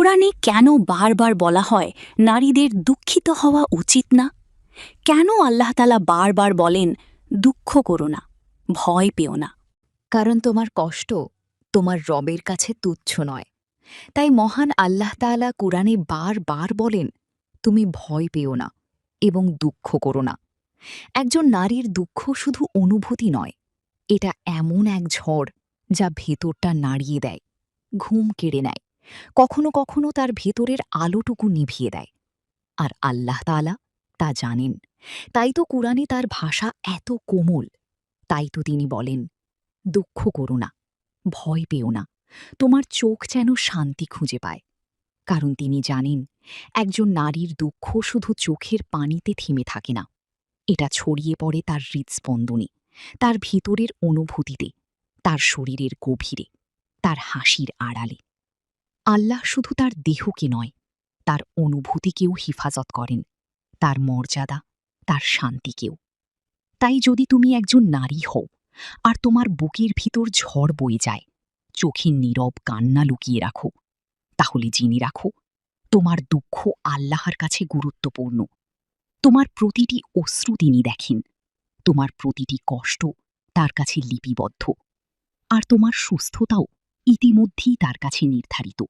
কোরআনে কেন বারবার বলা হয় নারীদের দুঃখিত হওয়া উচিত না? কেন আল্লাহ তাআলা বারবার বলেন দুঃখ করো না, ভয় পেও না? কারণ তোমার কষ্ট তোমার রবের কাছে তুচ্ছ নয়। তাই মহান আল্লাহ তাআলা কুরআনে বারবার বলেন, তুমি ভয় পেও না এবং দুঃখ করো না। একজন নারীর দুঃখ শুধু অনুভূতি নয়, এটা এমন এক ঝড় যা ভেতরটা নাড়িয়ে দেয়, ঘুম কেড়ে নেয়, কখনো কখনো তার ভেতরের আলোটুকু নিভিয়ে দেয়। আর আল্লাহ তাআলা তা জানেন। তাই তো কুরআনে তার ভাষা এত কোমল। তাই তো তিনি বলেন, দুঃখ করো না, ভয় পেও না, তোমার চোখ যেন শান্তি খুঁজে পায়। কারণ তিনি জানেন, একজন নারীর দুঃখ শুধু চোখের পানিতে থেমে থাকে না, এটা ছড়িয়ে পড়ে তার হৃৎস্পন্দনে, তার ভিতরের অনুভূতিতে, তার শরীরের গভীরে, তার হাসির আড়ালে। আল্লাহ শুধু তার দেহকে নয়, তার অনুভূতিকেও হিফাজত করেন, তার মর্যাদা, তার শান্তিকেও। তাই যদি তুমি একজন নারী হও আর তোমার বুকের ভিতর ঝড় বয়ে যায়, চোখে নীরব কান্না লুকিয়ে রাখো, তাহলে জেনে রাখো, তোমার দুঃখ আল্লাহর কাছে গুরুত্বপূর্ণ। তোমার প্রতিটি অশ্রু তিনি দেখেন, তোমার প্রতিটি কষ্ট তার কাছে লিপিবদ্ধ, আর তোমার সুস্থতাও ইতিমধ্যেই তার কাছে নির্ধারিত।